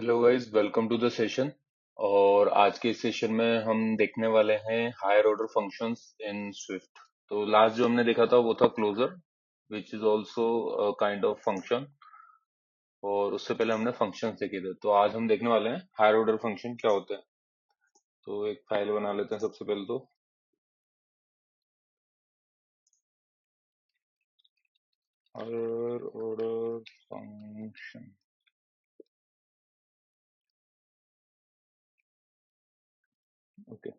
Hello guys, welcome to the session. और आज के इस सेशन में हम देखने वाले हैं higher order functions in Swift. तो लास्ट जो हमने देखा था वो था closure, which is also kind of function. और उससे पहले हमने फंक्शंस देखे थे, तो आज हम देखने वाले हैं हायर ऑर्डर फंक्शन क्या होते हैं। तो एक फाइल बना लेते हैं सबसे पहले। तो हायर ऑर्डर फंक्शन, ओके।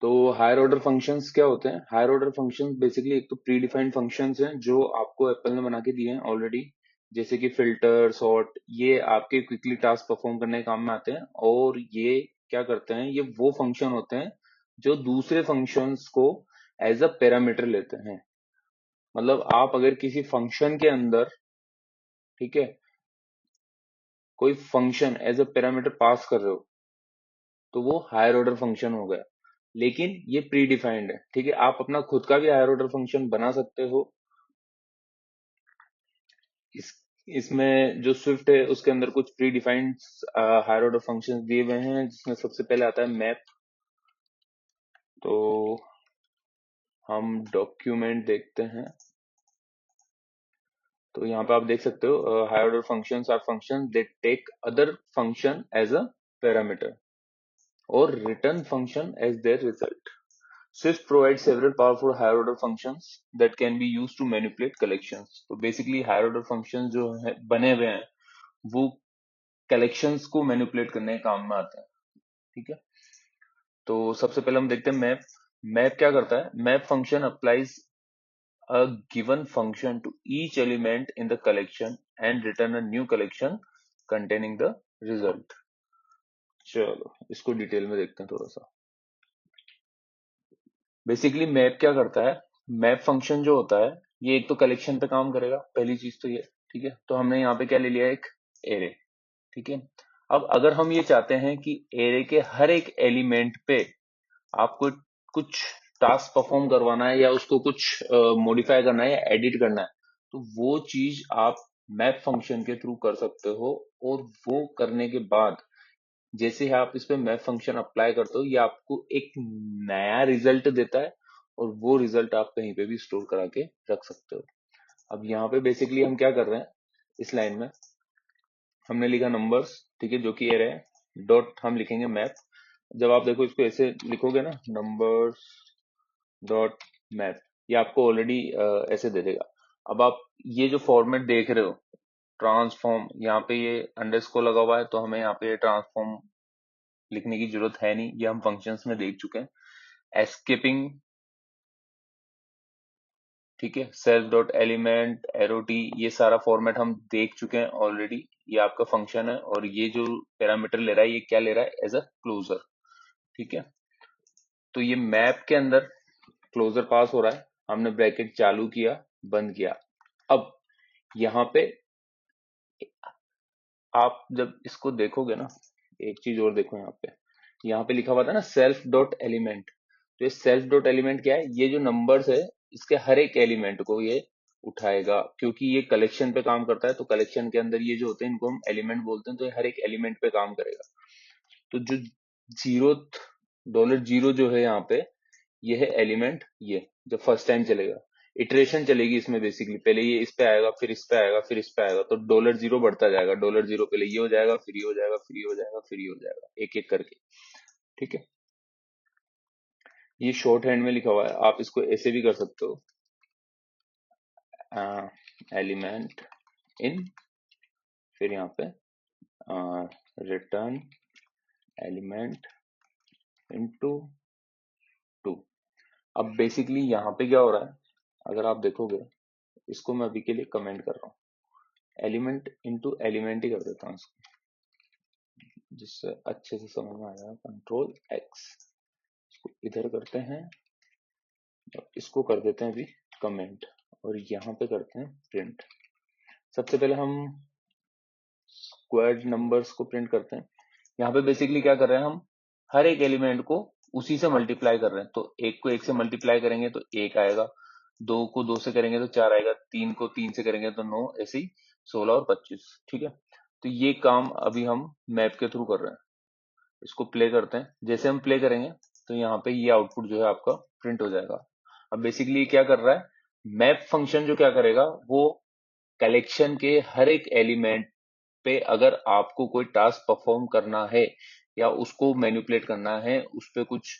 तो हायर ऑर्डर फंक्शंस क्या होते हैं? हायर ऑर्डर फंक्शंस बेसिकली एक तो प्री डिफाइंड फंक्शंस हैं जो आपको एप्पल ने बना के दिए हैं ऑलरेडी। जैसे कि फिल्टर, सॉर्ट, ये आपके क्विकली टास्क परफॉर्म करने के काम में आते हैं। और ये क्या करते हैं? ये वो फंक्शन होते हैं जो दूसरे फंक्शंस को एज अ पैरामीटर लेते हैं। मतलब आप अगर किसी फंक्शन के अंदर, ठीक है, कोई function as a parameter pass कर रहे हो तो वो हायर ऑर्डर फंक्शन हो गया। लेकिन ये प्री डिफाइंड है, ठीक है। आप अपना खुद का भी हायर ऑर्डर फंक्शन बना सकते हो। इस इसमें जो स्विफ्ट है उसके अंदर कुछ predefined higher order functions दिए हुए हैं, जिसमें सबसे पहले आता है मैप। तो हम डॉक्यूमेंट देखते हैं। तो यहाँ पे आप देख सकते हो higher order functions are function they take other function as a parameter और return function as their result. Swift provides several powerful higher order functions that can be used to manipulate collections. तो basically higher order functions जो है बने हुए हैं वो collections को manipulate करने के काम में आते हैं, ठीक है। तो सबसे पहले हम देखते हैं मैप। मैप क्या करता है? Map function applies a given function to each element in the collection and return a new collection containing the result. चलो इसको डिटेल में देखते हैं थोड़ा सा। बेसिकली मैप क्या करता है? मैप फंक्शन जो होता है ये एक तो कलेक्शन पे काम करेगा, पहली चीज तो ये, ठीक है। तो हमने यहाँ पे क्या ले लिया? एक एरे, ठीक है। अब अगर हम ये चाहते हैं कि एरे के हर एक एलिमेंट पे आपको कुछ टास्क परफॉर्म करवाना है या उसको कुछ मॉडिफाई करना है या एडिट करना है, तो वो चीज आप मैप फंक्शन के थ्रू कर सकते हो। और वो करने के बाद जैसे ही आप इस पे मैप फंक्शन अप्लाई करते हो ये आपको एक नया रिजल्ट देता है और वो रिजल्ट आप कहीं पे भी स्टोर करा के रख सकते हो। अब यहाँ पे बेसिकली हम क्या कर रहे हैं? इस लाइन में हमने लिखा नंबर्स, ठीक है, जो कि एरे है। डॉट हम लिखेंगे मैप। जब आप देखो इसको ऐसे लिखोगे ना, नंबर्स डॉट मैप, ये आपको ऑलरेडी ऐसे दे देगा। अब आप ये जो फॉर्मेट देख रहे हो, ट्रांसफॉर्म, यहाँ पे ये अंडरस्कोर लगा हुआ है तो हमें यहाँ पे ट्रांसफॉर्म लिखने की जरूरत है नहीं, ये हम फंक्शंस में देख चुके हैं। एस्केपिंग, ठीक है, self dot element arrow T, ये सारा फॉर्मेट हम देख चुके हैं ऑलरेडी। ये आपका फंक्शन है और ये जो पैरामीटर ले रहा है ये क्या ले रहा है? एज अ क्लोजर, ठीक है। तो ये मैप के अंदर क्लोजर पास हो रहा है, हमने ब्रैकेट चालू किया, बंद किया। अब यहाँ पे आप जब इसको देखोगे ना, एक चीज और देखो, यहाँ पे लिखा हुआ था ना सेल्फ डॉट एलिमेंट। तो ये सेल्फ डॉट एलिमेंट क्या है? ये जो नंबर्स है इसके हर एक एलिमेंट को ये उठाएगा, क्योंकि ये कलेक्शन पे काम करता है। तो कलेक्शन के अंदर ये जो होते हैं इनको हम एलिमेंट बोलते हैं, तो ये हर एक एलिमेंट पे काम करेगा। तो जो जीरो, डॉलर जीरो जो है यहाँ पे, ये है एलिमेंट। ये जब फर्स्ट टाइम चलेगा, इटरेशन चलेगी इसमें, बेसिकली पहले ये इस पे आएगा, फिर इस पे आएगा, फिर इस पे आएगा, तो डॉलर जीरो बढ़ता जाएगा। डॉलर जीरो पहले ये हो जाएगा, फिर ये हो जाएगा, फिर ये हो जाएगा, फिर ये हो जाएगा, एक एक करके, ठीक है। ये शॉर्ट हैंड में लिखा हुआ है, आप इसको ऐसे भी कर सकते हो, एलिमेंट इन, फिर यहाँ पे रिटर्न एलिमेंट इनटू टू। अब बेसिकली यहाँ पे क्या हो रहा है? अगर आप देखोगे, इसको मैं अभी के लिए कमेंट कर रहा हूँ, एलिमेंट इनटू एलिमेंट ही कर देता हूँ इसको, जिससे अच्छे से समझ में आएगा। कंट्रोल एक्स, इसको इधर करते हैं, अब इसको कर देते हैं अभी कमेंट, और यहाँ पे करते हैं प्रिंट। सबसे पहले हम स्क्वायर्ड नंबर्स को प्रिंट करते हैं। यहाँ पे बेसिकली क्या कर रहे हैं हम, हर एक एलिमेंट को उसी से मल्टीप्लाई कर रहे हैं। तो एक को एक से मल्टीप्लाई करेंगे तो एक आएगा, दो को दो से करेंगे तो चार आएगा, तीन को तीन से करेंगे तो नौ, ऐसे ही 16 और 25। ठीक है, तो ये काम अभी हम मैप के थ्रू कर रहे हैं। इसको प्ले करते हैं। जैसे हम प्ले करेंगे तो यहाँ पे ये आउटपुट जो है आपका प्रिंट हो जाएगा। अब बेसिकली क्या कर रहा है, मैप फंक्शन जो क्या करेगा, वो कलेक्शन के हर एक एलिमेंट पे अगर आपको कोई टास्क परफॉर्म करना है या उसको मैनिपुलेट करना है, उस पे कुछ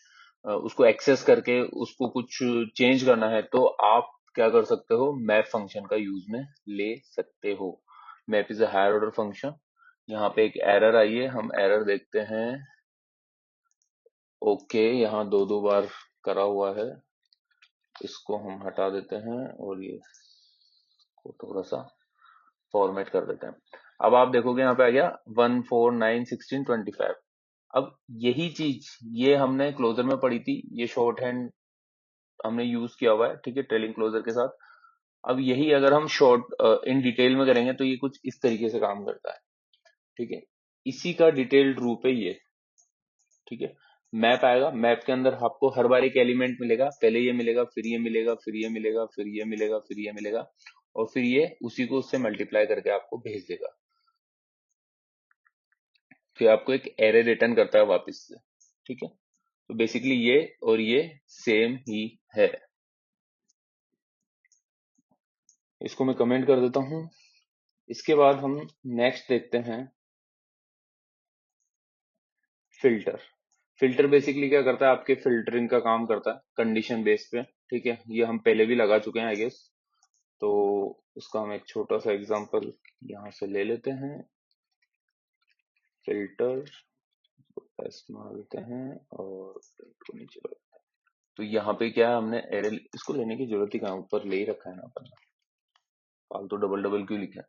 उसको एक्सेस करके उसको कुछ चेंज करना है, तो आप क्या कर सकते हो, मैप फंक्शन का यूज में ले सकते हो। Map is a higher order function. यहाँ पे एक एरर आई है, हम एरर देखते हैं। ओके, यहाँ दो दो बार करा हुआ है, इसको हम हटा देते हैं और ये को थोड़ा सा फॉर्मेट कर देते हैं। अब आप देखोगे यहाँ पे आ गया 1 4 9 16 25। अब यही चीज ये हमने क्लोजर में पढ़ी थी, ये शॉर्ट हैंड हमने यूज किया हुआ है, ठीक है, ट्रेलिंग क्लोजर के साथ। अब यही अगर हम शॉर्ट इन डिटेल में करेंगे तो ये कुछ इस तरीके से काम करता है। ठीक है, इसी का डिटेल्ड रूप है ये। ठीक है, मैप आएगा, मैप के अंदर आपको हर बार एक एलिमेंट मिलेगा, पहले ये मिलेगा, फिर ये मिलेगा, फिर ये मिलेगा, फिर ये मिलेगा, फिर ये मिलेगा, और फिर ये उसी को उससे मल्टीप्लाई करके आपको भेज देगा। फिर आपको एक एरे रिटर्न करता है वापस से। ठीक है, तो बेसिकली ये और ये सेम ही है। इसको मैं कमेंट कर देता हूं। इसके बाद हम नेक्स्ट देखते हैं फिल्टर। फिल्टर बेसिकली क्या करता है, आपके फिल्टरिंग का काम करता है कंडीशन बेस पे। ठीक है, ये हम पहले भी लगा चुके हैं आई गेस। तो उसका हम एक छोटा सा एग्जांपल यहाँ से ले लेते हैं। फिल्टर टेस्ट मार देते हैं और इसको नीचे रखते हैं। तो यहाँ पे क्या है, हमने एरे, इसको लेने की जरूरत ही कहाँ, ऊपर ले ही रखा है ना अपन, फालतू डबल डबल क्यों लिखा है।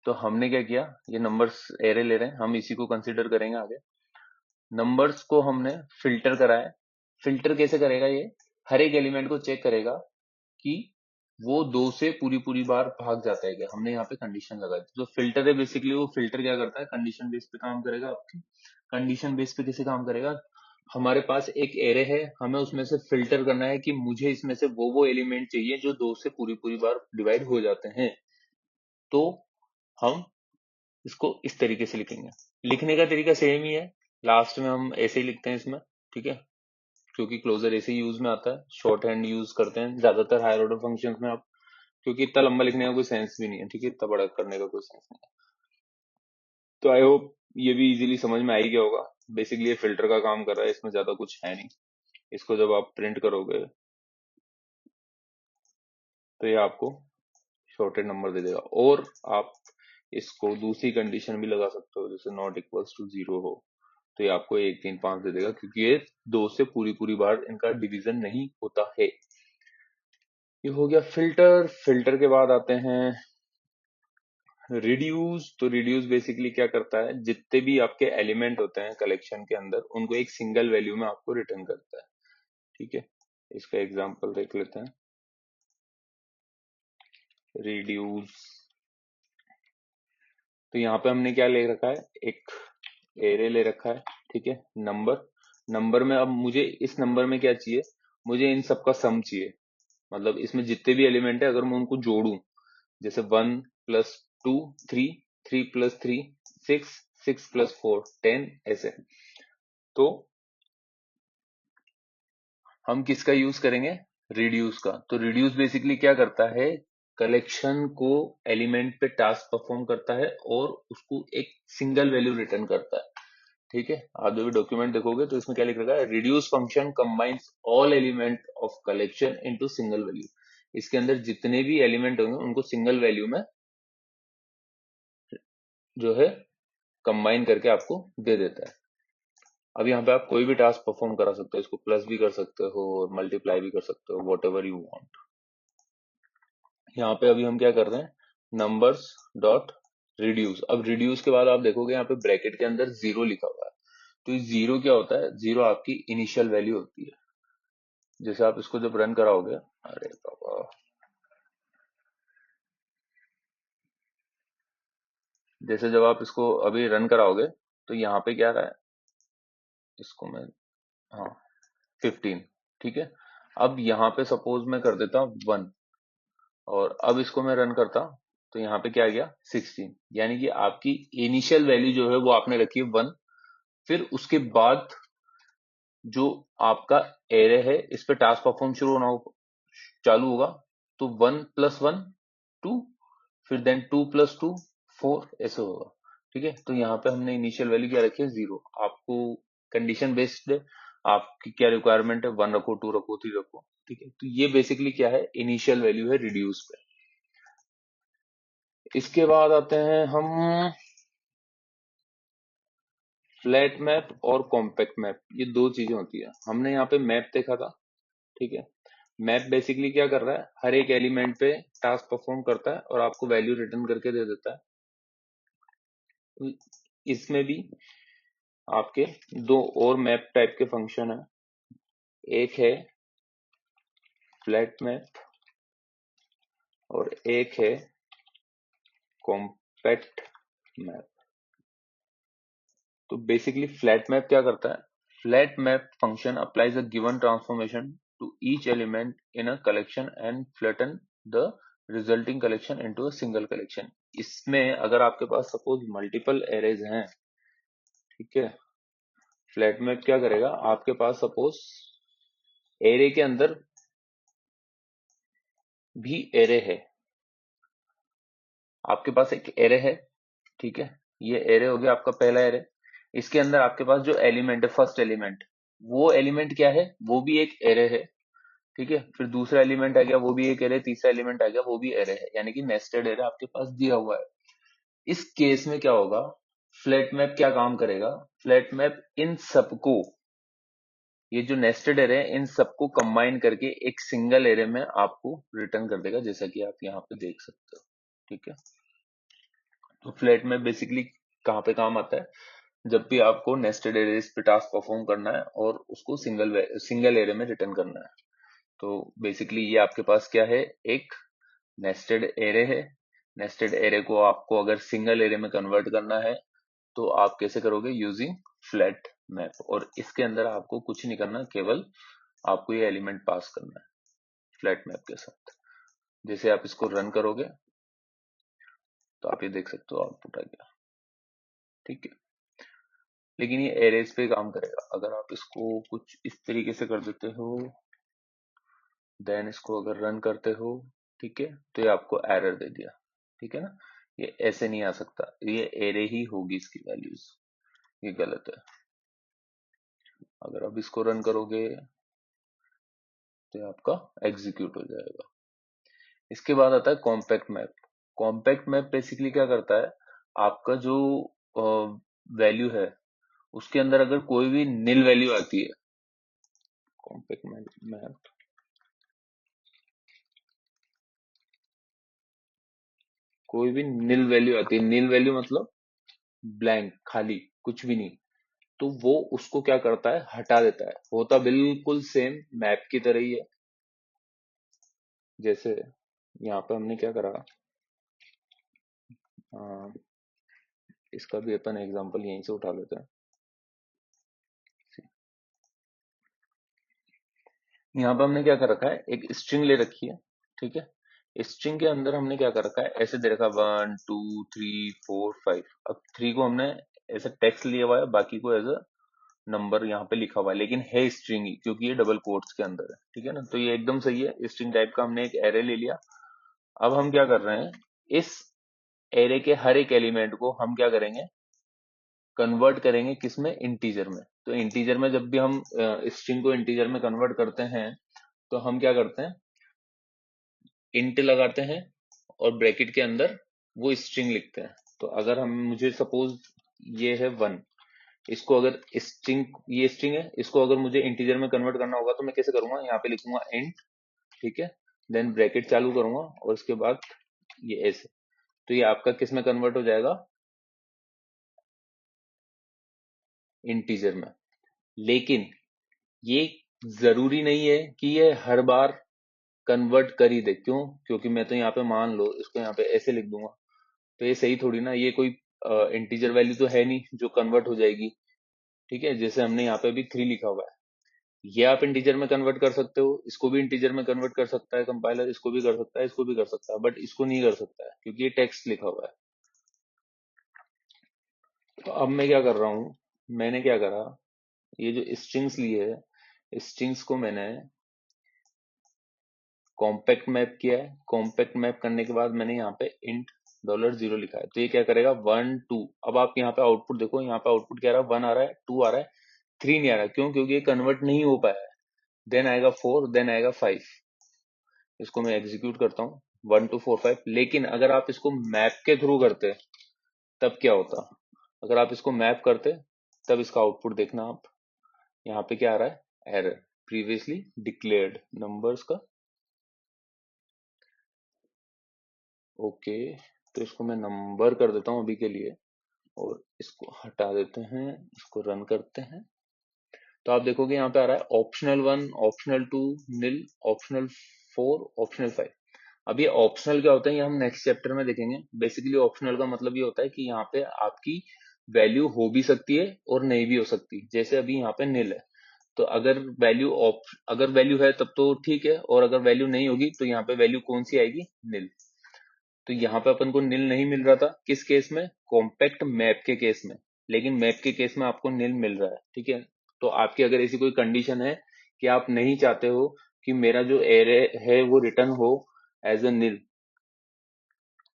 तो हमने क्या किया, ये नंबर्स एरे ले रहे हैं, हम इसी को कंसिडर करेंगे आगे। नंबर्स को हमने फिल्टर करा है। फिल्टर कैसे करेगा ये, हर एक एलिमेंट को चेक करेगा कि वो दो से पूरी पूरी बार भाग जाता है क्या। हमने यहाँ पे कंडीशन लगाई थी। जो फिल्टर है बेसिकली, वो फिल्टर क्या करता है, कंडीशन बेस पे काम करेगा आपकी। कंडीशन बेस पे कैसे काम करेगा, हमारे पास एक एरे है, हमें उसमें से फिल्टर करना है कि मुझे इसमें से वो एलिमेंट चाहिए जो दो से पूरी पूरी बार डिवाइड हो जाते हैं। तो हम इसको इस तरीके से लिखेंगे। लिखने का तरीका सेम ही है, लास्ट में हम ऐसे ही लिखते हैं इसमें। ठीक है, क्योंकि क्लोजर ऐसे यूज में आता है, शॉर्ट हैंड यूज करते हैं ज्यादातर हायर ऑर्डर फंक्शंस में आप, क्योंकि इतना लंबा लिखने का कोई सेंस भी नहीं है। ठीक है, इतना बड़ा करने का कोई सेंस नहीं है। तो आई होप ये भी इजीली समझ में आ ही गया होगा। बेसिकली ये फिल्टर का काम कर रहा है, इसमें ज्यादा कुछ है नहीं। इसको जब आप प्रिंट करोगे तो ये आपको शॉर्टेड नंबर दे देगा। और आप इसको दूसरी कंडीशन भी लगा सकते हो, जैसे नॉट इक्वल्स टू 0 हो, तो ये आपको 1 3 5 दे देगा, क्योंकि ये दो से पूरी पूरी बार इनका डिवीजन नहीं होता है। ये हो गया फिल्टर। फिल्टर के बाद आते हैं रिड्यूस। तो रिड्यूस बेसिकली क्या करता है, जितने भी आपके एलिमेंट होते हैं कलेक्शन के अंदर, उनको एक सिंगल वैल्यू में आपको रिटर्न करता है। ठीक है, इसका एग्जांपल देख लेते हैं। रिड्यूस, तो यहाँ पे हमने क्या ले रखा है, एक एरे ले रखा है। ठीक है, नंबर, नंबर में अब मुझे इस नंबर में क्या चाहिए, मुझे इन सब का सम चाहिए। मतलब इसमें जितने भी एलिमेंट है अगर मैं उनको जोड़ूं, जैसे 1 प्लस 2 3, 3 प्लस 3 6, 6 प्लस 4 10, ऐसे। तो हम किसका यूज करेंगे, रिड्यूस का। तो रिड्यूस बेसिकली क्या करता है, कलेक्शन को एलिमेंट पे टास्क परफॉर्म करता है और उसको एक सिंगल वैल्यू रिटर्न करता है। ठीक है, आप जब भी डॉक्यूमेंट देखोगे तो इसमें क्या लिख रखा है, reduce function combines all element of collection into single value. इसके अंदर जितने भी एलिमेंट होंगे उनको सिंगल वैल्यू में जो है कंबाइन करके आपको दे देता है। अब यहाँ पे आप कोई भी टास्क परफॉर्म करा सकते हो, इसको प्लस भी कर सकते हो और मल्टीप्लाई भी कर सकते हो, वॉट एवर यू वांट। यहाँ पे अभी हम क्या कर रहे हैं, नंबर्स डॉट रिड्यूस। अब रिड्यूस के बाद आप देखोगे यहाँ पे ब्रैकेट के अंदर 0 लिखा हुआ है। तो जीरो क्या होता है, 0 आपकी इनिशियल वैल्यू होती है। जैसे आप इसको जब रन कराओगे, अरे बाबा, जैसे जब आप इसको अभी रन कराओगे तो यहाँ पे क्या रहा है, इसको मैं, हाँ 15, ठीक है। अब यहाँ पे सपोज मैं कर देता 1 और अब इसको मैं रन करता तो यहाँ पे क्या आ गया 16, यानी कि आपकी इनिशियल वैल्यू जो है वो आपने रखी है 1, फिर उसके बाद जो आपका एरे है इस पे टास्क परफॉर्म शुरू होना चालू होगा, तो 1 + 1 2, फिर देन 2 + 2 4, ऐसे होगा, ठीक है। तो यहाँ पे हमने इनिशियल वैल्यू क्या रखी है 0, आपको कंडीशन बेस्ड आपकी क्या रिक्वायरमेंट है, 1 रखो 2 रखो 3 रखो, ठीक है। तो ये बेसिकली क्या है, इनिशियल वैल्यू है रिड्यूस पे। इसके बाद आते हैं हम फ्लैट मैप और कॉम्पैक्ट मैप, ये दो चीजें होती है। हमने यहाँ पे मैप देखा था, ठीक है। मैप बेसिकली क्या कर रहा है, हर एक एलिमेंट पे टास्क परफॉर्म करता है और आपको वैल्यू रिटर्न करके दे देता है। तो इसमें भी आपके दो और मैप टाइप के फंक्शन है, एक है फ्लैट मैप और एक है कॉम्पैक्ट मैप। तो बेसिकली फ्लैट मैप क्या करता है, flat map function applies a given transformation to each element in a collection and flatten the resulting collection into a single collection. इसमें अगर आपके पास सपोज मल्टीपल एरेज हैं, ठीक है, फ्लैट मैप क्या करेगा, आपके पास सपोज एरे के अंदर भी एरे है, आपके पास एक एरे है, ठीक है, ये एरे हो गया आपका पहला एरे। इसके अंदर आपके पास जो एलिमेंट है, फर्स्ट एलिमेंट, वो एलिमेंट क्या है, वो भी एक एरे है, ठीक है। फिर दूसरा एलिमेंट आ गया, वो भी एक एरे, तीसरा एलिमेंट आ गया, वो भी एरे है, यानी कि नेस्टेड एरे आपके पास दिया हुआ है। इस केस में क्या होगा, फ्लैट मैप क्या काम करेगा, फ्लैट मैप इन सबको, ये जो नेस्टेड एरे है इन सबको कंबाइन करके एक सिंगल एरे में आपको रिटर्न कर देगा, जैसा कि आप यहाँ पे देख सकते हो, ठीक है। तो फ्लैट मैप बेसिकली कहाँ पे काम आता है, जब भी आपको नेस्टेड एरेज पे टास्क परफॉर्म करना है और उसको सिंगल एरे में रिटर्न करना है। तो बेसिकली ये आपके पास क्या है, एक नेस्टेड एरे है। नेस्टेड एरे को आपको अगर सिंगल एरे में कन्वर्ट करना है तो आप कैसे करोगे, यूजिंग फ्लैट मैप, और इसके अंदर आपको कुछ नहीं करना, केवल आपको ये एलिमेंट पास करना है फ्लैट मैप के साथ। जैसे आप इसको रन करोगे तो आप ये देख सकते हो आउटपुट आ गया, ठीक है। लेकिन ये एरेज पे काम करेगा, अगर आप इसको कुछ इस तरीके से कर देते हो, देन इसको अगर रन करते हो, ठीक है, तो ये आपको एरर दे दिया, ठीक है ना। ये ऐसे नहीं आ सकता, ये एरे ही होगी इसकी वैल्यूज, ये गलत है। अगर आप इसको रन करोगे तो ये आपका एग्जीक्यूट हो जाएगा। इसके बाद आता है compact map. Compact map basically क्या करता है, आपका जो वैल्यू है उसके अंदर अगर कोई भी नील वैल्यू आती है, कॉम्पैक्ट मैप कोई भी नील वैल्यू आती है, नील वैल्यू मतलब ब्लैंक, खाली, कुछ भी नहीं, तो वो उसको क्या करता है, हटा देता है। होता बिल्कुल सेम मैप की तरह ही है। जैसे यहाँ पे हमने क्या करा, अ, इसका भी अपन एग्जांपल यहीं से उठा लेते हैं। यहाँ पे हमने क्या कर रखा है, एक स्ट्रिंग ले रखी है, ठीक है। स्ट्रिंग के अंदर हमने क्या कर रखा है, ऐसे दे रखा 1 2 3 4 5। अब 3 को हमने ऐसे टेक्स्ट लिया हुआ है, बाकी को एज अ नंबर यहाँ पे लिखा हुआ है, लेकिन है स्ट्रिंग ही, क्योंकि ये डबल कोट्स के अंदर है, ठीक है ना। तो ये एकदम सही है, स्ट्रिंग टाइप का हमने एक एरे ले लिया। अब हम क्या कर रहे हैं, इस एरे के हर एक एलिमेंट को हम क्या करेंगे, कन्वर्ट करेंगे किसमें, इंटीजर में। तो इंटीजर में जब भी हम स्ट्रिंग को इंटीजर में कन्वर्ट करते हैं तो हम क्या करते हैं, इंट लगाते हैं और ब्रैकेट के अंदर वो स्ट्रिंग लिखते हैं। तो अगर हम, मुझे सपोज ये है 1, इसको अगर स्ट्रिंग, ये स्ट्रिंग है, इसको अगर मुझे इंटीजर में कन्वर्ट करना होगा तो मैं कैसे करूंगा, यहाँ पे लिखूंगा इंट, ठीक है, देन ब्रैकेट चालू करूंगा और उसके बाद ये ऐसे, तो ये आपका किस में कन्वर्ट हो जाएगा, इंटीजर में। लेकिन ये जरूरी नहीं है कि ये हर बार कन्वर्ट कर ही दे, क्यों, क्योंकि मैं तो यहाँ पे मान लो इसको यहाँ पे ऐसे लिख दूंगा, तो ये सही थोड़ी ना, ये कोई इंटीजर वैल्यू तो है नहीं जो कन्वर्ट हो जाएगी, ठीक है, जैसे हमने यहाँ पे भी 3 लिखा हुआ है, ये आप इंटीजर में कन्वर्ट कर सकते हो, इसको भी इंटीजर में कन्वर्ट कर सकता है कंपाइलर, इसको भी कर सकता है, इसको भी कर सकता है, बट इसको नहीं कर सकता है क्योंकि ये टेक्स्ट लिखा हुआ है। तो अब मैं क्या कर रहा हूँ, मैंने क्या करा, ये जो स्ट्रिंग्स लिए है, स्ट्रिंग्स को मैंने कॉम्पैक्ट मैप किया है। कॉम्पैक्ट मैप करने के बाद मैंने यहाँ पे इंट $0 लिखा है, तो ये क्या करेगा 1 2। अब आप यहाँ पे आउटपुट देखो, यहाँ पे आउटपुट क्या आ रहा है, 1 आ रहा है, 2 आ रहा है, 3 नहीं आ रहा है, क्यों, क्योंकि ये कन्वर्ट नहीं हो पाया है। देन आएगा 4, देन आएगा 5। इसको मैं एग्जीक्यूट करता हूँ 1 2 4 5। लेकिन अगर आप इसको मैप के थ्रू करते तब क्या होता, अगर आप इसको मैप करते तब इसका आउटपुट देखना आप, यहाँ पे क्या आ रहा है, एरर प्रीवियसली डिक्लेयर्ड नंबर्स का। ओके, तो इसको मैं नंबर कर देता हूँ अभी के लिए और इसको हटा देते हैं, इसको रन करते हैं। तो आप देखोगे यहाँ पे आ रहा है ऑप्शनल 1, ऑप्शनल 2, निल, ऑप्शनल 4, ऑप्शनल 5। अब ये ऑप्शनल क्या होता है ये हम नेक्स्ट चैप्टर में देखेंगे। बेसिकली ऑप्शनल का मतलब ये होता है कि यहाँ पे आपकी वैल्यू हो भी सकती है और नहीं भी हो सकती। जैसे अभी यहाँ पे निल है, तो अगर वैल्यू है तब तो ठीक है, और अगर वैल्यू नहीं होगी तो यहाँ पे वैल्यू कौन सी आएगी, निल। तो यहाँ पे अपन को निल नहीं मिल रहा था, किस केस में, कॉम्पैक्ट मैप के केस में। लेकिन मैप के केस में आपको निल मिल रहा है, ठीक है। तो आपकी अगर ऐसी कोई कंडीशन है कि आप नहीं चाहते हो कि मेरा जो एरे है वो रिटर्न हो एज अ निल,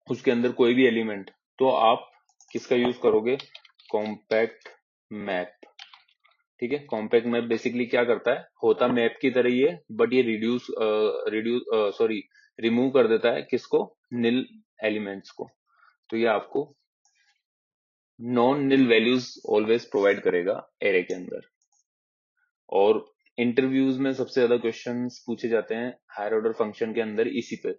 उसके अंदर कोई भी एलिमेंट, तो आप किसका यूज करोगे, कॉम्पैक्ट मैप, ठीक है। कॉम्पैक्ट मैप बेसिकली क्या करता है, होता मैप की तरह ही है, बट ये रिमूव कर देता है किसको, निल एलिमेंट्स को। तो ये आपको नॉन निल वैल्यूज ऑलवेज प्रोवाइड करेगा एरे के अंदर। और इंटरव्यूज में सबसे ज्यादा क्वेश्चंस पूछे जाते हैं हायर ऑर्डर फंक्शन के अंदर इसी पे,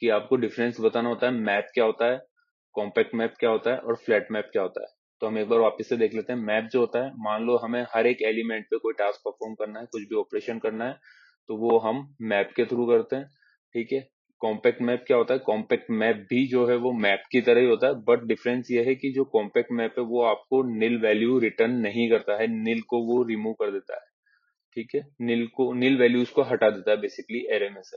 कि आपको डिफरेंस बताना होता है, मैप क्या होता है, कॉम्पैक्ट मैप क्या होता है और फ्लैट मैप क्या होता है। तो हम एक बार वापस से देख लेते हैं। मैप जो होता है, मान लो हमें हर एक एलिमेंट पे कोई टास्क परफॉर्म करना है, कुछ भी ऑपरेशन करना है, तो वो हम मैप के थ्रू करते हैं, ठीक है। कॉम्पैक्ट मैप क्या होता है, कॉम्पैक्ट मैप भी जो है वो मैप की तरह ही होता है, बट डिफरेंस ये है कि जो कॉम्पैक्ट मैप है वो आपको निल वैल्यू रिटर्न नहीं करता है, निल को वो रिमूव कर देता है, ठीक है। निल वैल्यूज को हटा देता है बेसिकली एरे में से।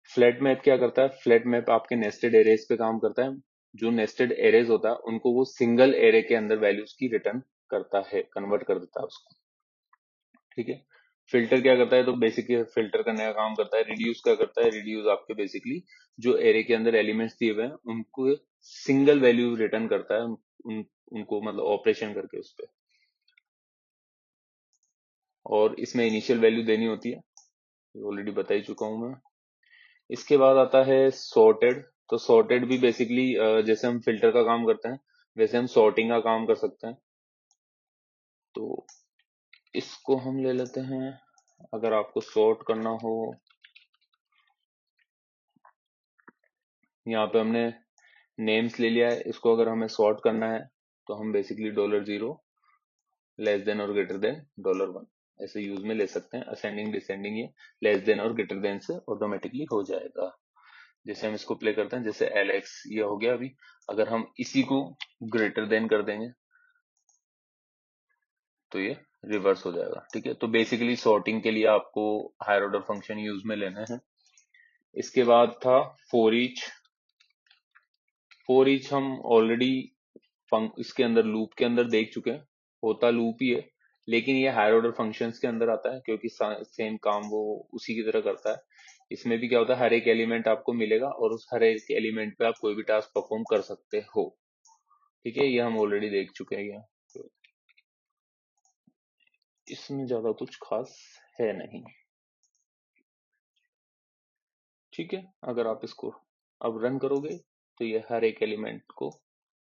फ्लैट मैप क्या करता है, फ्लैट मैप आपके नेस्टेड एरेज पे काम करता है। जो नेस्टेड एरेज होता है उनको वो सिंगल एरे के अंदर वैल्यूज की रिटर्न करता है, कन्वर्ट कर देता है उसको, ठीक है। फिल्टर क्या करता है, तो बेसिकली फिल्टर करने का काम करता है। रिड्यूस क्या करता है, रिड्यूस आपके बेसिकली जो एरे के अंदर एलिमेंट्स दिए हुए हैं उनको सिंगल वैल्यू रिटर्न करता है, उनको मतलब ऑपरेशन करके उस पे। और इसमें इनिशियल वैल्यू देनी होती है, ऑलरेडी बता ही चुका हूं मैं। इसके बाद आता है सॉर्टेड। तो सॉर्टेड भी बेसिकली जैसे हम फिल्टर का काम करते हैं वैसे हम सॉर्टिंग का काम कर सकते हैं। तो इसको हम ले लेते हैं, अगर आपको सॉर्ट करना हो, यहाँ पे हमने नेम्स ले लिया है, इसको अगर हमें सॉर्ट करना है तो हम बेसिकली $0 लेस देन और ग्रेटर देन $1 ऐसे यूज में ले सकते हैं। असेंडिंग डिसेंडिंग ये लेस देन और ग्रेटर देन से ऑटोमेटिकली हो जाएगा। जैसे हम इसको प्ले करते हैं, जैसे LX ये हो गया अभी, अगर हम इसी को ग्रेटर देन कर देंगे तो ये रिवर्स हो जाएगा, ठीक है। तो बेसिकली सॉर्टिंग के लिए आपको हायर ऑर्डर फंक्शन यूज में लेने हैं। इसके बाद था फोर ईच। फोर ईच हम ऑलरेडी इसके अंदर लूप के अंदर देख चुके हैं, होता लूप ही है, लेकिन ये हायर ऑर्डर फंक्शंस के अंदर आता है क्योंकि सेम काम वो उसी की तरह करता है। इसमें भी क्या होता है, हर एक एलिमेंट आपको मिलेगा और उस हर एक एलिमेंट पे आप कोई भी टास्क परफॉर्म कर सकते हो, ठीक है। ये हम ऑलरेडी देख चुके हैं। तो इसमें ज्यादा कुछ खास है नहीं, ठीक है। अगर आप इसको अब रन करोगे तो ये हर एक एलिमेंट को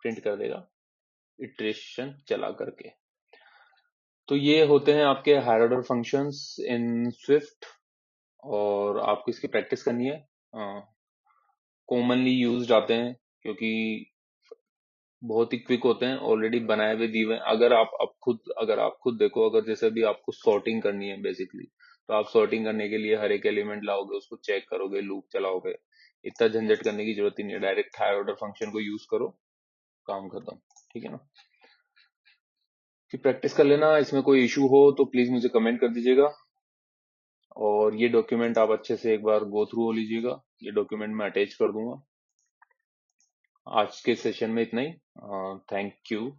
प्रिंट कर देगा इटरेशन चला करके। तो ये होते हैं आपके higher order functions in Swift, और आपको इसकी प्रैक्टिस करनी है। कॉमनली यूज्ड आते हैं क्योंकि बहुत ही क्विक होते हैं, ऑलरेडी बनाए हुए दिए हुए हैं। अगर आप खुद देखो, अगर जैसे भी आपको सॉर्टिंग करनी है बेसिकली, तो आप सॉर्टिंग करने के लिए हर एक एलिमेंट लाओगे, उसको चेक करोगे, लूप चलाओगे, इतना झंझट करने की जरूरत ही नहीं है। डायरेक्ट हायर ऑर्डर फंक्शन को यूज करो काम खत्म। ठीक है ना, कि प्रैक्टिस कर लेना। इसमें कोई इशू हो तो प्लीज मुझे कमेंट कर दीजिएगा। और ये डॉक्यूमेंट आप अच्छे से एक बार गो थ्रू हो लीजिएगा, ये डॉक्यूमेंट मैं अटैच कर दूंगा। आज के सेशन में इतना ही। Thank you.